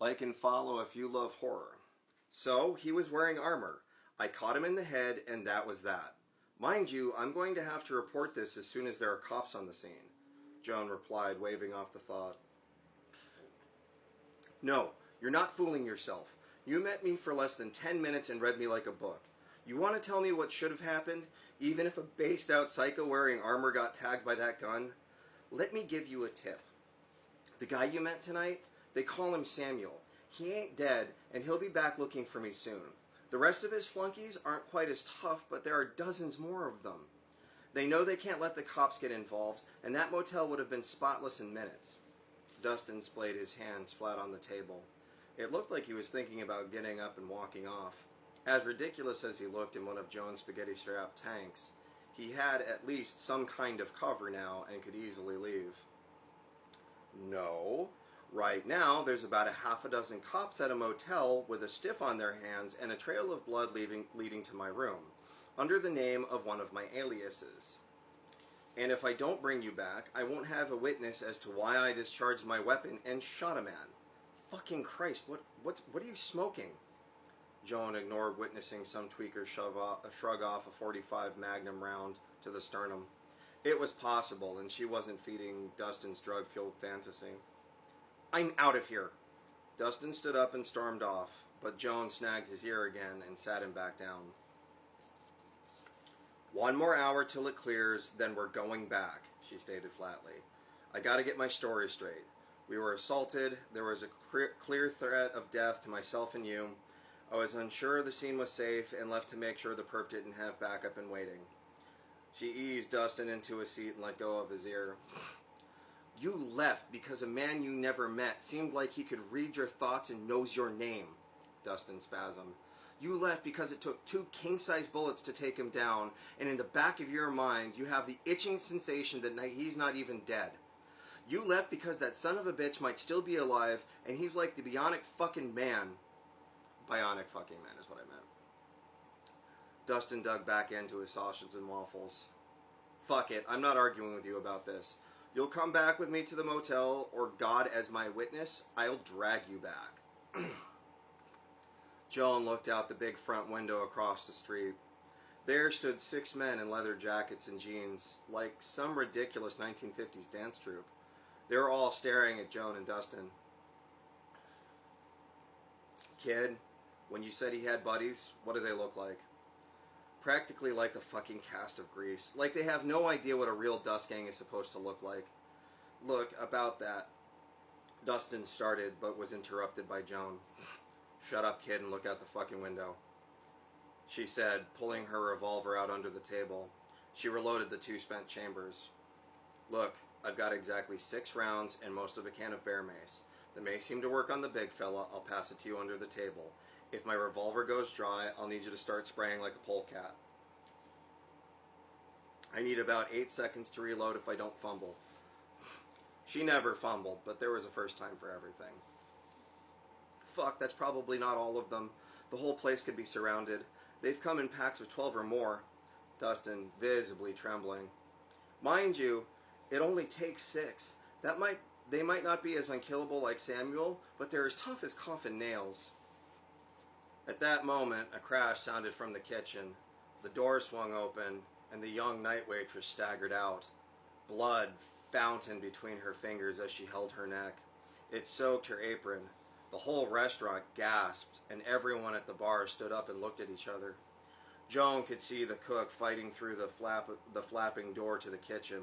Like and follow if you love horror. So, he was wearing armor. I caught him in the head, and that was that. Mind you, I'm going to have to report this as soon as there are cops on the scene, Joan replied, waving off the thought. No, you're not fooling yourself. You met me for less than 10 minutes and read me like a book. You want to tell me what should have happened, even if a based-out psycho wearing armor got tagged by that gun? Let me give you a tip. The guy you met tonight, they call him Samuel. He ain't dead, and he'll be back looking for me soon. The rest of his flunkies aren't quite as tough, but there are dozens more of them. They know they can't let the cops get involved, and that motel would have been spotless in minutes. Dustin splayed his hands flat on the table. It looked like he was thinking about getting up and walking off. As ridiculous as he looked in one of Joan's spaghetti-strapped tanks, he had at least some kind of cover now and could easily leave. No. Right now, there's about a half a dozen cops at a motel with a stiff on their hands and a trail of blood leading to my room, under the name of one of my aliases. And if I don't bring you back, I won't have a witness as to why I discharged my weapon and shot a man. Fucking Christ, what are you smoking? Joan ignored witnessing some tweaker shrug off a .45 Magnum round to the sternum. It was possible, and she wasn't feeding Dustin's drug-fueled fantasy. I'm out of here. Dustin stood up and stormed off, but Joan snagged his ear again and sat him back down. One more hour till it clears, then we're going back, she stated flatly. I gotta get my story straight. We were assaulted, there was a clear threat of death to myself and you. I was unsure the scene was safe and left to make sure the perp didn't have backup in waiting. She eased Dustin into a seat and let go of his ear. You left because a man you never met seemed like he could read your thoughts and knows your name, Dustin spasmed. You left because it took 2 king-size bullets to take him down, and in the back of your mind, you have the itching sensation that he's not even dead. You left because that son of a bitch might still be alive, and he's like the bionic fucking man. Bionic fucking man is what I meant. Dustin dug back into his sausage and waffles. Fuck it, I'm not arguing with you about this. You'll come back with me to the motel, or God as my witness, I'll drag you back. Joan looked out the big front window across the street. There stood 6 men in leather jackets and jeans, like some ridiculous 1950s dance troupe. They were all staring at Joan and Dustin. Kid, when you said he had buddies, what do they look like? Practically like the fucking cast of Grease. Like they have no idea what a real dust gang is supposed to look like. Look, about that. Dustin started, but was interrupted by Joan. Shut up, kid, and look out the fucking window, she said, pulling her revolver out under the table. She reloaded the 2 spent chambers. Look, I've got exactly 6 rounds and most of a can of bear mace. The mace seemed to work on the big fella. I'll pass it to you under the table. If my revolver goes dry, I'll need you to start spraying like a polecat. I need about 8 seconds to reload if I don't fumble. She never fumbled, but there was a first time for everything. Fuck, that's probably not all of them. The whole place could be surrounded. They've come in packs of 12 or more. Dustin, visibly trembling. Mind you, it only takes 6. They might not be as unkillable like Samuel, but they're as tough as coffin nails. At that moment, a crash sounded from the kitchen. The door swung open, and the young night waitress staggered out. Blood fountained between her fingers as she held her neck. It soaked her apron. The whole restaurant gasped, and everyone at the bar stood up and looked at each other. Joan could see the cook fighting through the flapping door to the kitchen.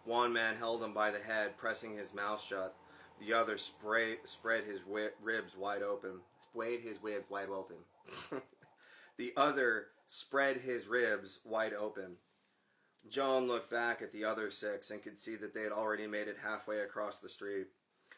One man held him by the head, pressing his mouth shut. The other spread his ribs wide open. The other spread his ribs wide open. Joan looked back at the other 6 and could see that they had already made it halfway across the street.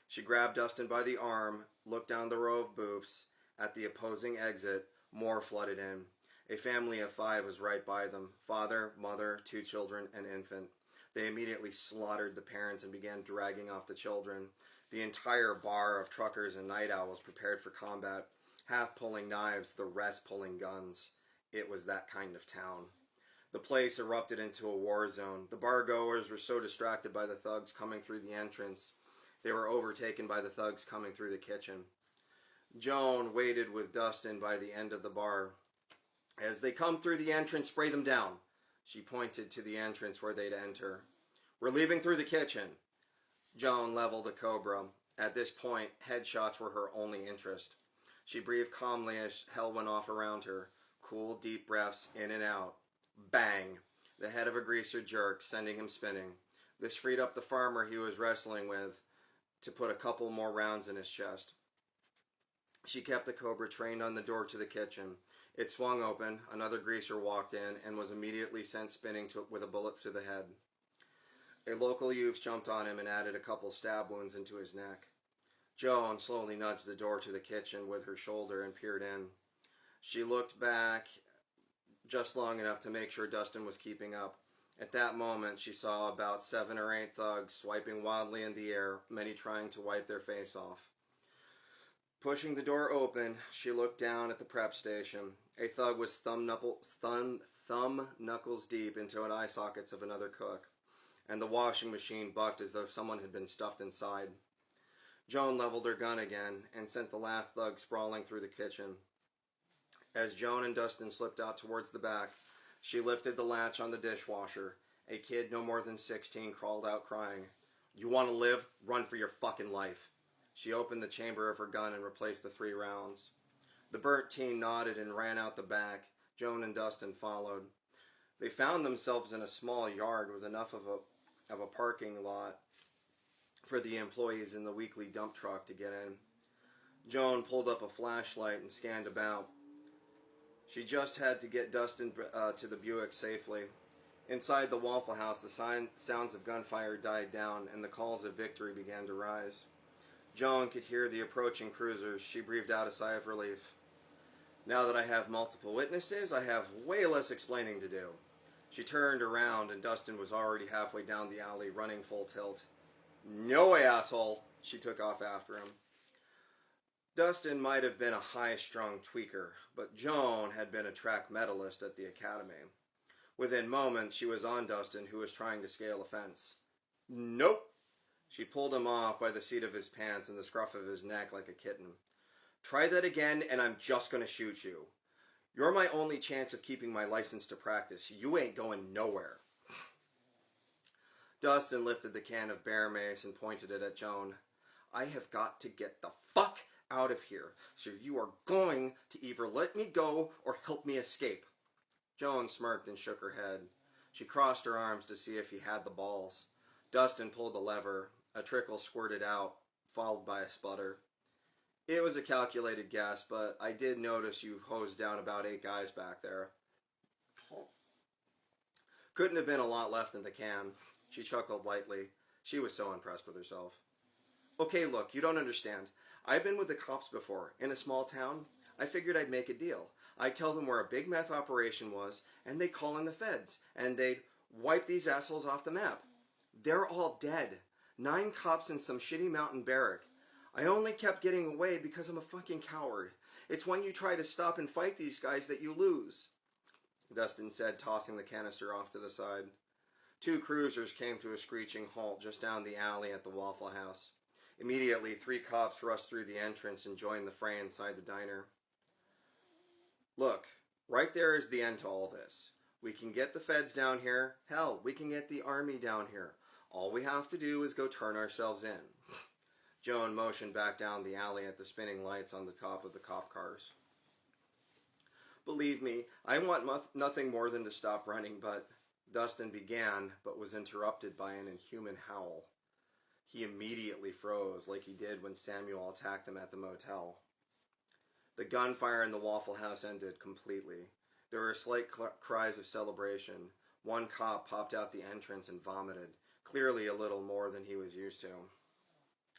She grabbed Dustin by the arm, looked down the row of booths. At the opposing exit, more flooded in. A family of 5 was right by them. Father, mother, 2 children, and infant. They immediately slaughtered the parents and began dragging off the children. The entire bar of truckers and night owls prepared for combat, half pulling knives, the rest pulling guns. It was that kind of town. The place erupted into a war zone. The bar goers were so distracted by the thugs coming through the entrance, they were overtaken by the thugs coming through the kitchen. Joan waited with Dustin by the end of the bar. As they come through the entrance, spray them down. She pointed to the entrance where they'd enter. We're leaving through the kitchen. Joan leveled the Cobra. At this point, headshots were her only interest. She breathed calmly as hell went off around her. Cool, deep breaths in and out. Bang! The head of a greaser jerked, sending him spinning. This freed up the farmer he was wrestling with to put a couple more rounds in his chest. She kept the Cobra trained on the door to the kitchen. It swung open, another greaser walked in, and was immediately sent spinning with a bullet to the head. A local youth jumped on him and added a couple stab wounds into his neck. Joan slowly nudged the door to the kitchen with her shoulder and peered in. She looked back just long enough to make sure Dustin was keeping up. At that moment, she saw about 7 or 8 thugs swiping wildly in the air, many trying to wipe their face off. Pushing the door open, she looked down at the prep station. A thug was thumb knuckles deep into an eye sockets of another cook, and the washing machine bucked as though someone had been stuffed inside. Joan leveled her gun again and sent the last thug sprawling through the kitchen. As Joan and Dustin slipped out towards the back, she lifted the latch on the dishwasher. A kid no more than 16 crawled out crying. You want to live? Run for your fucking life. She opened the chamber of her gun and replaced the 3 rounds. The burnt teen nodded and ran out the back. Joan and Dustin followed. They found themselves in a small yard with enough of a parking lot for the employees in the weekly dump truck to get in. Joan pulled up a flashlight and scanned about. She just had to get Dustin to the Buick safely. Inside the Waffle House, the sounds of gunfire died down and the calls of victory began to rise. Joan could hear the approaching cruisers. She breathed out a sigh of relief. Now that I have multiple witnesses, I have way less explaining to do. She turned around and Dustin was already halfway down the alley, running full tilt. No way, asshole! She took off after him. Dustin might have been a high-strung tweaker, but Joan had been a track medalist at the academy. Within moments, she was on Dustin, who was trying to scale a fence. Nope! She pulled him off by the seat of his pants and the scruff of his neck like a kitten. Try that again, and I'm just going to shoot you. You're my only chance of keeping my license to practice. You ain't going nowhere. Dustin lifted the can of bear mace and pointed it at Joan. I have got to get the fuck out of here, so you are going to either let me go or help me escape. Joan smirked and shook her head. She crossed her arms to see if he had the balls. Dustin pulled the lever. A trickle squirted out, followed by a sputter. It was a calculated guess, but I did notice you hosed down about 8 guys back there. Couldn't have been a lot left in the can. She chuckled lightly. She was so impressed with herself. Okay, look, you don't understand. I've been with the cops before, in a small town. I figured I'd make a deal. I'd tell them where a big meth operation was, and they'd call in the feds, and they'd wipe these assholes off the map. They're all dead. 9 cops in some shitty mountain barrack. I only kept getting away because I'm a fucking coward. It's when you try to stop and fight these guys that you lose, Dustin said, tossing the canister off to the side. 2 cruisers came to a screeching halt just down the alley at the Waffle House. Immediately, 3 cops rushed through the entrance and joined the fray inside the diner. Look, right there is the end to all this. We can get the feds down here. Hell, we can get the army down here. All we have to do is go turn ourselves in. Joan motioned back down the alley at the spinning lights on the top of the cop cars. Believe me, I want nothing more than to stop running, but Dustin began, but was interrupted by an inhuman howl. He immediately froze, like he did when Samuel attacked him at the motel. The gunfire in the Waffle House ended completely. There were slight cries of celebration. 1 cop popped out the entrance and vomited, clearly a little more than he was used to.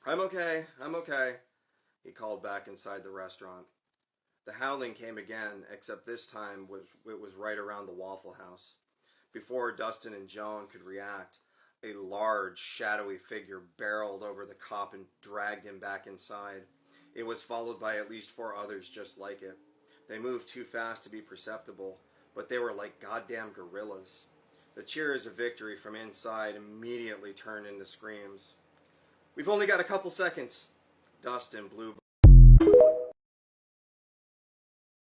I'm okay, he called back inside the restaurant. The howling came again, except this time it was right around the Waffle House. Before Dustin and Joan could react, a large, shadowy figure barreled over the cop and dragged him back inside. It was followed by at least 4 others just like it. They moved too fast to be perceptible, but they were like goddamn gorillas. The cheers of victory from inside immediately turned into screams. We've only got a couple seconds. Dustin blew